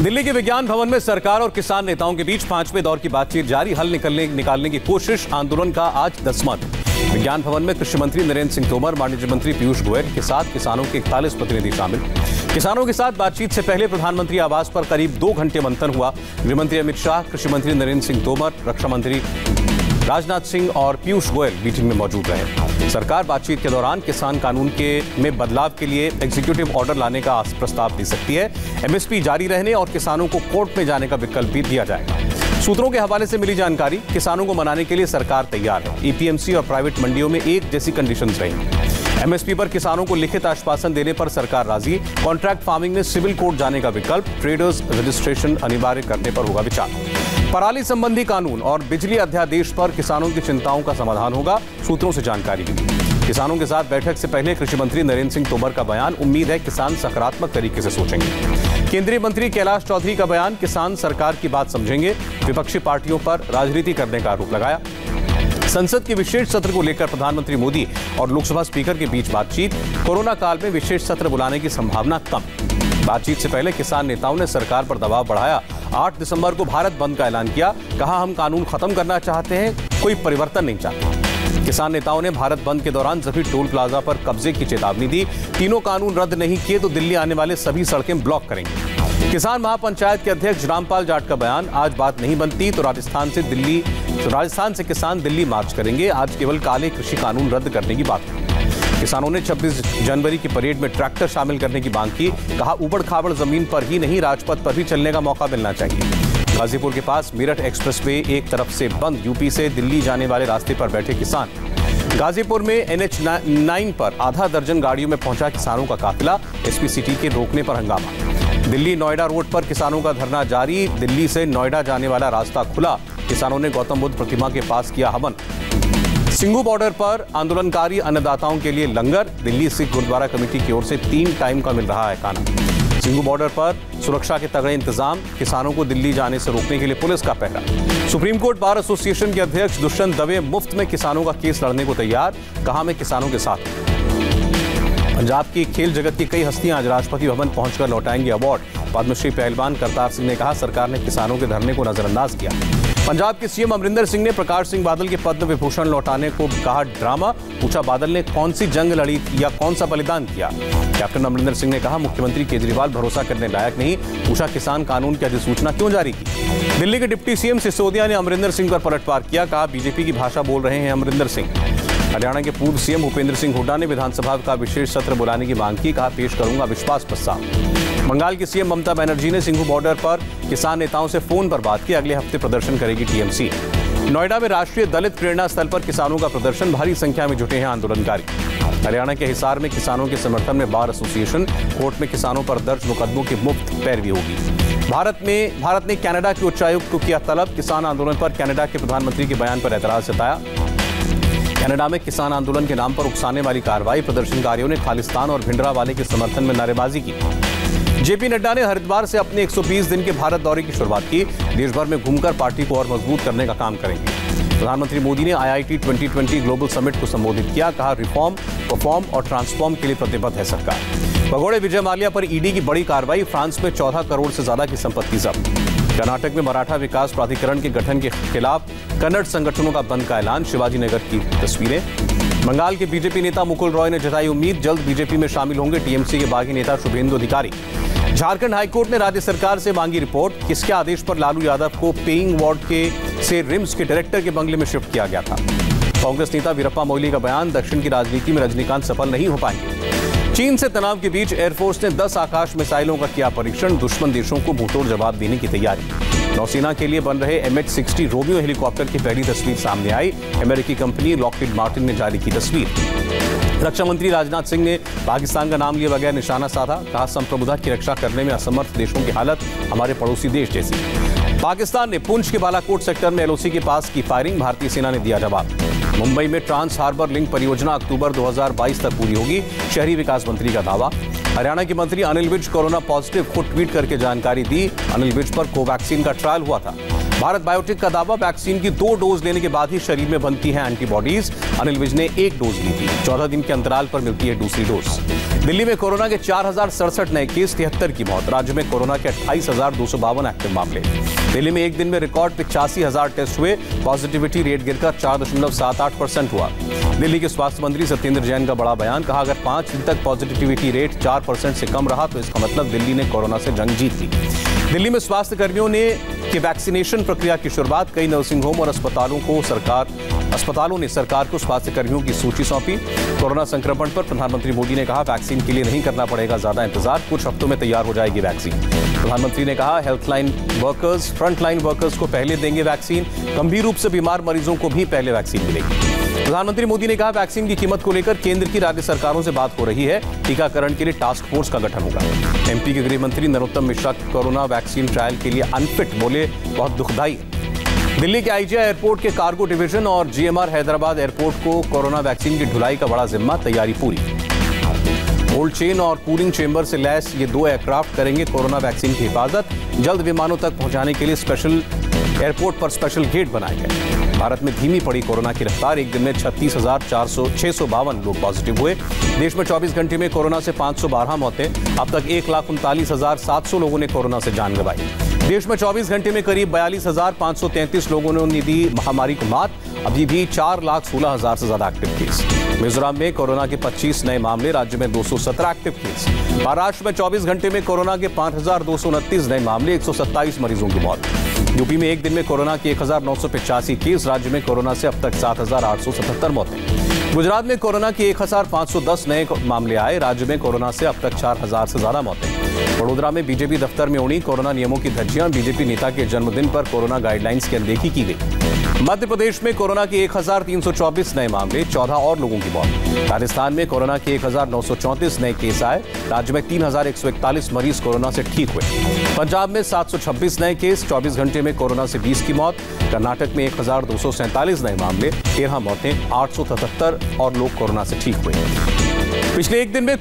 दिल्ली के विज्ञान भवन में सरकार और किसान नेताओं के बीच पांचवें दौर की बातचीत जारी। हल निकालने की कोशिश। आंदोलन का आज 10वां दिन। विज्ञान भवन में कृषि मंत्री नरेंद्र सिंह तोमर, वाणिज्य मंत्री पीयूष गोयल के साथ किसानों के 41 प्रतिनिधि शामिल। किसानों के साथ बातचीत से पहले प्रधानमंत्री आवास पर करीब 2 घंटे मंथन हुआ। गृहमंत्री अमित शाह, कृषि मंत्री नरेंद्र सिंह तोमर, रक्षा मंत्री राजनाथ सिंह और पीयूष गोयल मीटिंग में मौजूद रहे। सरकार बातचीत के दौरान किसान कानून में बदलाव के लिए एग्जीक्यूटिव ऑर्डर लाने का प्रस्ताव दे सकती है। एमएसपी जारी रहने और किसानों को कोर्ट में जाने का विकल्प भी दिया जाएगा। सूत्रों के हवाले से मिली जानकारी, किसानों को मनाने के लिए सरकार तैयार है। एपीएमसी और प्राइवेट मंडियों में एक जैसी कंडीशंस रहेंगी। एमएसपी पर किसानों को लिखित आश्वासन देने पर सरकार राजी। कॉन्ट्रैक्ट फार्मिंग में सिविल कोर्ट जाने का विकल्प। ट्रेडर्स रजिस्ट्रेशन अनिवार्य करने पर होगा विचार। पराली संबंधी कानून और बिजली अध्यादेश पर किसानों की चिंताओं का समाधान होगा, सूत्रों से जानकारी मिली। किसानों के साथ बैठक से पहले कृषि मंत्री नरेंद्र सिंह तोमर का बयान। उम्मीद है किसान सकारात्मक तरीके से सोचेंगे। केंद्रीय मंत्री कैलाश चौधरी का बयान। किसान सरकार की बात समझेंगे। विपक्षी पार्टियों पर राजनीति करने का आरोप लगाया। संसद के विशेष सत्र को लेकर प्रधानमंत्री मोदी और लोकसभा स्पीकर के बीच बातचीत। कोरोना काल में विशेष सत्र बुलाने की संभावना कम। बातचीत से पहले किसान नेताओं ने सरकार पर दबाव बढ़ाया। 8 दिसंबर को भारत बंद का ऐलान किया। कहा, हम कानून खत्म करना चाहते हैं, कोई परिवर्तन नहीं चाहते। किसान नेताओं ने भारत बंद के दौरान जफी टोल प्लाजा पर कब्जे की चेतावनी दी। तीनों कानून रद्द नहीं किए तो दिल्ली आने वाले सभी सड़कें ब्लॉक करेंगे। किसान महापंचायत के अध्यक्ष रामपाल जाट का बयान। आज बात नहीं बनती तो राजस्थान से किसान दिल्ली मार्च करेंगे। आज केवल काले कृषि कानून रद्द करने की बात है। किसानों ने 26 जनवरी की परेड में ट्रैक्टर शामिल करने की मांग की। कहा, उबड़ खाबड़ जमीन पर ही नहीं, राजपथ पर भी चलने का मौका मिलना चाहिए। गाजीपुर के पास मेरठ एक्सप्रेसवे एक तरफ से बंद। यूपी से दिल्ली जाने वाले रास्ते पर बैठे किसान। गाजीपुर में NH9 पर आधा दर्जन गाड़ियों में पहुंचा किसानों का काफिला। एसपी सिटी के रोकने पर हंगामा। दिल्ली नोएडा रोड पर किसानों का धरना जारी। दिल्ली से नोएडा जाने वाला रास्ता खुला। किसानों ने गौतम बुद्ध प्रतिमा के पास किया हवन। सिंघू बॉर्डर पर आंदोलनकारी अन्नदाताओं के लिए लंगर। दिल्ली सिख गुरुद्वारा कमेटी की ओर से 3 टाइम का मिल रहा है खाना। सिंघू बॉर्डर पर सुरक्षा के तगड़े इंतजाम। किसानों को दिल्ली जाने से रोकने के लिए पुलिस का पहरा। सुप्रीम कोर्ट बार एसोसिएशन के अध्यक्ष दुष्यंत दवे मुफ्त में किसानों का केस लड़ने को तैयार। कहा, मैं किसानों के साथ हूं। पंजाब की खेल जगत की कई हस्तियां आज राष्ट्रपति भवन पहुंचकर लौटाएंगे अवार्ड। पद्मश्री पहलवान करतार सिंह ने कहा, सरकार ने किसानों के धरने को नजरअंदाज किया। पंजाब के सीएम अमरिंदर सिंह ने प्रकाश सिंह बादल के पद्म विभूषण लौटाने को कहा ड्रामा। पूछा, बादल ने कौन सी जंग लड़ी या कौन सा बलिदान किया। कैप्टन अमरिंदर सिंह ने कहा, मुख्यमंत्री केजरीवाल भरोसा करने लायक नहीं। पूछा, किसान कानून की अधिसूचना क्यों जारी की। दिल्ली के डिप्टी सीएम सिसोदिया ने अमरिंदर सिंह पर पलटवार किया। कहा, बीजेपी की भाषा बोल रहे हैं अमरिंदर सिंह। हरियाणा के पूर्व सीएम भूपेंद्र सिंह हुड्डा ने विधानसभा का विशेष सत्र बुलाने की मांग की। कहा, पेश करूंगा विश्वास प्रस्ताव। बंगाल की सीएम ममता बनर्जी ने सिंघू बॉर्डर पर किसान नेताओं से फोन पर बात की। अगले हफ्ते प्रदर्शन करेगी टीएमसी। नोएडा में राष्ट्रीय दलित प्रेरणा स्थल पर किसानों का प्रदर्शन। भारी संख्या में जुटे हैं आंदोलनकारी। हरियाणा के हिसार में किसानों के समर्थन में बार एसोसिएशन। कोर्ट में किसानों पर दर्ज मुकदमों की मुफ्त पैरवी होगी। भारत ने कनाडा के उच्चायुक्त को किया तलब। किसान आंदोलन पर कनाडा के प्रधानमंत्री के बयान पर एतराज जताया। कनाडा में किसान आंदोलन के नाम पर उकसाने वाली कार्रवाई। प्रदर्शनकारियों ने खालिस्तान और भिंडरावाले के समर्थन में नारेबाजी की। जेपी नड्डा ने हरिद्वार से अपने 120 दिन के भारत दौरे की शुरुआत की। देश भर में घूमकर पार्टी को और मजबूत करने का काम करेंगे। प्रधानमंत्री मोदी ने IIT 2020 ग्लोबल समिट को संबोधित किया। कहा, रिफॉर्म, परफॉर्म और ट्रांसफॉर्म के लिए प्रतिबद्ध है सरकार। भगोड़े विजय माल्या पर ईडी की बड़ी कार्रवाई। फ्रांस में 14 करोड़ से ज्यादा की संपत्ति जब्त। कर्नाटक में मराठा विकास प्राधिकरण के गठन के खिलाफ कन्नड़ संगठनों का बंद का ऐलान। शिवाजी नगर की तस्वीरें। बंगाल के बीजेपी नेता मुकुल रॉय ने जताई उम्मीद, जल्द बीजेपी में शामिल होंगे। टीएमसी के बागी नेता शुभेंदु अधिकारी। झारखंड हाईकोर्ट ने राज्य सरकार से मांगी रिपोर्ट। किसके आदेश पर लालू यादव को पेइंग वार्ड से रिम्स के डायरेक्टर के बंगले में शिफ्ट किया गया था। कांग्रेस नेता वीरप्पा मोइली का बयान। दक्षिण की राजनीति में रजनीकांत सफल नहीं हो पाएंगे। चीन से तनाव के बीच एयरफोर्स ने 10 आकाश मिसाइलों का किया परीक्षण। दुश्मन देशों को मुंहतोड़ जवाब देने की तैयारी। नौसेना के लिए बन रहे MH-60 रोमियो हेलीकॉप्टर की पहली तस्वीर सामने आई। अमेरिकी कंपनी लॉकहीड मार्टिन ने जारी की तस्वीर। रक्षा मंत्री राजनाथ सिंह ने पाकिस्तान का नाम लिए बगैर निशाना साधा। कहा, संप्रभुता की रक्षा करने में असमर्थ देशों की हालत हमारे पड़ोसी देश जैसी। पाकिस्तान ने पुंछ के बालाकोट सेक्टर में LOC के पास की फायरिंग। भारतीय सेना ने दिया जवाब। मुंबई में ट्रांस हार्बर लिंक परियोजना अक्टूबर 2022 तक पूरी होगी। शहरी विकास मंत्री का दावा। हरियाणा के मंत्री अनिल विज कोरोना पॉजिटिव, खुद ट्वीट करके जानकारी दी। अनिल विज पर कोवैक्सीन का ट्रायल हुआ था। भारत बायोटेक का दावा, वैक्सीन की 2 डोज लेने के बाद ही शरीर में बनती है एंटीबॉडीज। अनिल विज ने 1 डोज ली थी। 14 दिन के अंतराल पर मिलती है दूसरी डोज। दिल्ली में कोरोना के 4067 नए केस, 73 की मौत। राज्य में कोरोना के 28,252 एक्टिव मामले। दिल्ली में एक दिन में रिकॉर्ड 85,000 टेस्ट हुए। पॉजिटिविटी रेट गिरकर 4.78% हुआ। दिल्ली के स्वास्थ्य मंत्री सत्येंद्र जैन का बड़ा बयान, कहा अगर 5 दिन तक पॉजिटिविटी रेट 4% से कम रहा तो इसका मतलब दिल्ली ने कोरोना से जंग जीत ली। दिल्ली में स्वास्थ्य कर्मियों ने वैक्सीनेशन प्रक्रिया की शुरुआत। कई नर्सिंग होम और अस्पतालों ने सरकार को स्वास्थ्य कर्मियों की सूची सौंपी। कोरोना संक्रमण पर प्रधानमंत्री मोदी ने कहा, वैक्सीन के लिए नहीं करना पड़ेगा ज्यादा इंतजार, कुछ हफ्तों में तैयार हो जाएगी वैक्सीन। प्रधानमंत्री ने कहा, हेल्थलाइन वर्कर्स, फ्रंटलाइन वर्कर्स को पहले देंगे वैक्सीन। गंभीर रूप से बीमार मरीजों को भी पहले वैक्सीन मिलेगी। प्रधानमंत्री मोदी ने कहा, वैक्सीन की कीमत को लेकर केंद्र की राज्य सरकारों से बात हो रही है। टीकाकरण के लिए टास्क फोर्स का गठन होगा। एमपी के गृह मंत्री Narottam Mishra corona vaccine trial के लिए अनफिट, बोले बहुत दुखदाई है। दिल्ली के आईजीआई एयरपोर्ट के कार्गो डिवीजन और जीएमआर हैदराबाद एयरपोर्ट को कोरोना वैक्सीन की ढुलाई का बड़ा जिम्मा, तैयारी पूरी। कोल्ड चेन और कूलिंग चेंबर से लैस ये 2 एयरक्राफ्ट करेंगे कोरोना वैक्सीन की हिफाजत। जल्द विमानों तक पहुंचाने के लिए एयरपोर्ट पर स्पेशल गेट बनाए गए। भारत में धीमी पड़ी कोरोना की रफ्तार। एक दिन में 36,652 लोग पॉजिटिव हुए। देश में 24 घंटे में कोरोना से 512 मौतें। अब तक 1,39,700 लोगों ने कोरोना से जान गंवाई। देश में 24 घंटे में करीब 42,533 लोगों ने दी महामारी को मात। अभी भी 4,16,000 से ज्यादा एक्टिव केस। मिजोरम में कोरोना के 25 नए मामले। राज्य में 217 एक्टिव केस। महाराष्ट्र में 24 घंटे में कोरोना के 5,229 नए मामले, 127 मरीजों की मौत। यूपी में एक दिन में कोरोना के 1,985 केस। राज्य में कोरोना से अब तक 7,877 मौतें। गुजरात में कोरोना के 1,510 नए मामले आए। राज्य में कोरोना से अब तक 4,000 से ज्यादा मौतें। वडोदरा में बीजेपी दफ्तर में उड़ी कोरोना नियमों की धज्जियां। बीजेपी नेता के जन्मदिन पर कोरोना गाइडलाइंस की अनदेखी की गई। मध्य प्रदेश में कोरोना के 1,324 नए मामले, 14 और लोगों की मौत। राजस्थान में कोरोना के 1,934 नए केस आए। राज्य में 3,141 मरीज कोरोना से ठीक हुए। पंजाब में 726 नए केस, 24 घंटे में कोरोना से 20 की मौत। कर्नाटक में 1,247 नए मामले, 13 मौतें, 877 और लोग कोरोना से ठीक हुए। पिछले एक दिन में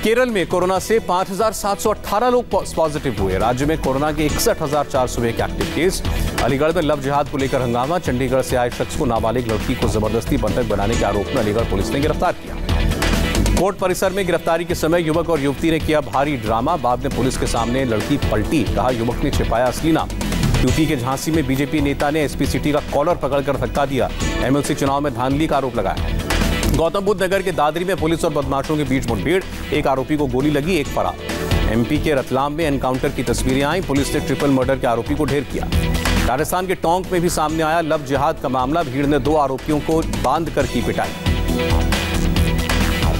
केरल में कोरोना से 5,718 लोग पॉजिटिव हुए। राज्य में कोरोना के 61,401 एक्टिव केस। अलीगढ़ में लव जिहाद को लेकर हंगामा। चंडीगढ़ से आए शख्स को नाबालिग लड़की को जबरदस्ती बंधक बनाने के आरोप में अलीगढ़ पुलिस ने गिरफ्तार किया। कोर्ट परिसर में गिरफ्तारी के समय युवक और युवती ने किया भारी ड्रामा। बाद में पुलिस के सामने लड़की पलटी, कहा युवक ने छिपाया असली नाम। यूपी के झांसी में बीजेपी नेता ने एसपी सिटी का कॉलर पकड़कर धक्का दिया। एमएलसी चुनाव में धांधली का आरोप लगाया। गौतम बुद्ध नगर के दादरी में पुलिस और बदमाशों के बीच मुठभेड़। एक आरोपी को गोली लगी, एक फरार। एमपी के रतलाम में एनकाउंटर की तस्वीरें आई। पुलिस ने ट्रिपल मर्डर के आरोपी को ढेर किया। राजस्थान के टोंक में भी सामने आया लव जिहाद का मामला। भीड़ ने 2 आरोपियों को बांधकर की पिटाई।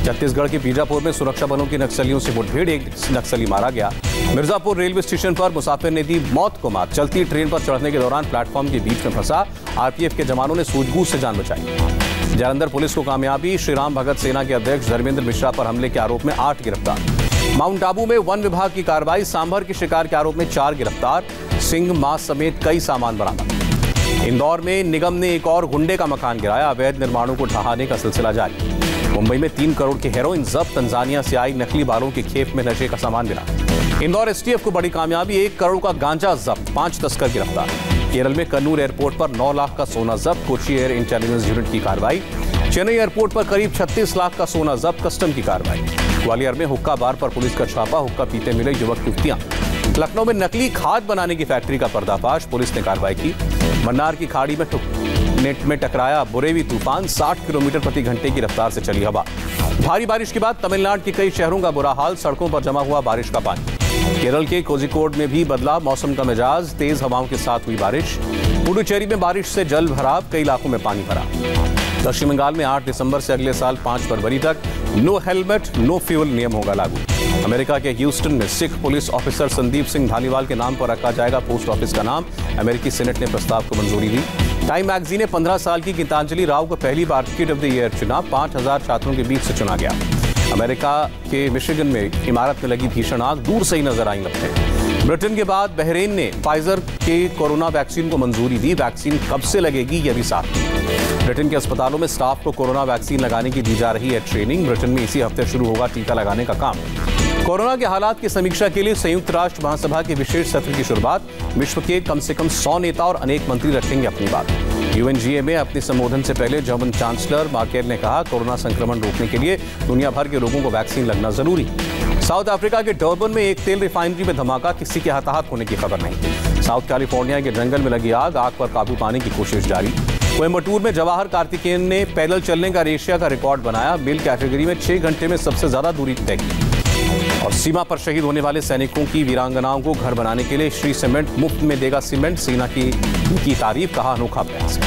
छत्तीसगढ़ के बीजापुर में सुरक्षा बलों की नक्सलियों से मुठभेड़, एक नक्सली मारा गया। मिर्जापुर रेलवे स्टेशन पर मुसाफिर ने दी मौत को मात। चलती ट्रेन पर चढ़ने के दौरान प्लेटफॉर्म के बीच में फंसा। आरपीएफ के जवानों ने सूझबूझ से जान बचाई। जालंधर पुलिस को कामयाबी। श्रीराम भगत सेना के अध्यक्ष धर्मेंद्र मिश्रा पर हमले के आरोप में 8 गिरफ्तार। माउंट आबू में वन विभाग की कार्रवाई। सांभर के शिकार के आरोप में 4 गिरफ्तार। सिंह, मांस समेत कई सामान बरामद। इंदौर में निगम ने एक और गुंडे का मकान गिराया। अवैध निर्माणों को ढहाने का सिलसिला जारी। मुंबई में 3 करोड़ की हेरोइन जब्त। तंजानिया से आई नकली बालों के खेप में नशे का सामान मिला। इंदौर एसटीएफ को बड़ी कामयाबी। 1 करोड़ का गांजा जब्त, 5 तस्कर गिरफ्तार। केरल में कन्नूर एयरपोर्ट पर 9 लाख का सोना जब्त। कोची एयर इंटेलिजेंस यूनिट की कार्रवाई। चेन्नई एयरपोर्ट पर करीब 36 लाख का सोना जब्त, कस्टम की कार्रवाई। ग्वालियर में हुक्का बार पर पुलिस का छापा। हुक्का पीते मिले युवक युवतियां। लखनऊ में नकली खाद बनाने की फैक्ट्री का पर्दाफाश। पुलिस ने कार्रवाई की। मन्नार की खाड़ी में नेट में टकराया बुरेवी तूफान। 60 किलोमीटर प्रति घंटे की रफ्तार से चली हवा। भारी बारिश के बाद तमिलनाडु के कई शहरों का बुरा हाल। सड़कों पर जमा हुआ बारिश का पानी। केरल के कोझिकोड में भी बदला मौसम का मिजाज। तेज हवाओं के साथ हुई बारिश। पुडुचेरी में बारिश से जल भराव, कई इलाकों में पानी भरा। पश्चिम बंगाल में 8 दिसंबर से अगले साल 5 फरवरी तक नो हेलमेट नो फ्यूल नियम होगा लागू। अमेरिका के ह्यूस्टन में सिख पुलिस ऑफिसर संदीप सिंह धालीवाल के नाम पर रखा जाएगा पोस्ट ऑफिस का नाम। अमेरिकी सीनेट ने प्रस्ताव को मंजूरी दी। टाइम मैगजीन ने 15 साल की गीतांजलि राव को पहली बार किड ऑफ द ईयर चुना। 5000 छात्रों के बीच से चुना गया। अमेरिका के मिशिगन में इमारत में लगी भीषण आग, दूर से ही नजर आई लपटें। ब्रिटेन के बाद बहरीन ने फाइजर के कोरोना वैक्सीन को मंजूरी दी। वैक्सीन कब से लगेगी यह भी साफ नहीं। ब्रिटेन के अस्पतालों में स्टाफ को कोरोना वैक्सीन लगाने की दी जा रही है ट्रेनिंग। ब्रिटेन में इसी हफ्ते शुरू होगा टीका लगाने का काम। कोरोना के हालात की समीक्षा के लिए संयुक्त राष्ट्र महासभा के विशेष सत्र की शुरुआत। विश्व के कम से कम 100 नेता और अनेक मंत्री रखेंगे अपनी बात। यूएनजीए में अपने संबोधन से पहले जर्मन चांसलर मर्केल ने कहा, कोरोना संक्रमण रोकने के लिए दुनिया भर के लोगों को वैक्सीन लगना जरूरी। साउथ अफ्रीका के डर्बन में एक तेल रिफाइनरी में धमाका, किसी के हताहत होने की खबर नहीं। साउथ कैलिफोर्निया के जंगल में लगी आग पर काबू पाने की कोशिश जारी। कोयम्बटूर में जवाहर कार्तिकेयन ने पैदल चलने का एशिया का रिकॉर्ड बनाया। मिल कैटेगरी में 6 घंटे में सबसे ज्यादा दूरी तय की। और सीमा पर शहीद होने वाले सैनिकों की वीरांगनाओं को घर बनाने के लिए श्री सीमेंट मुफ्त में देगा सीमेंट। सेना की तारीफ, कहा अनोखा प्रयास।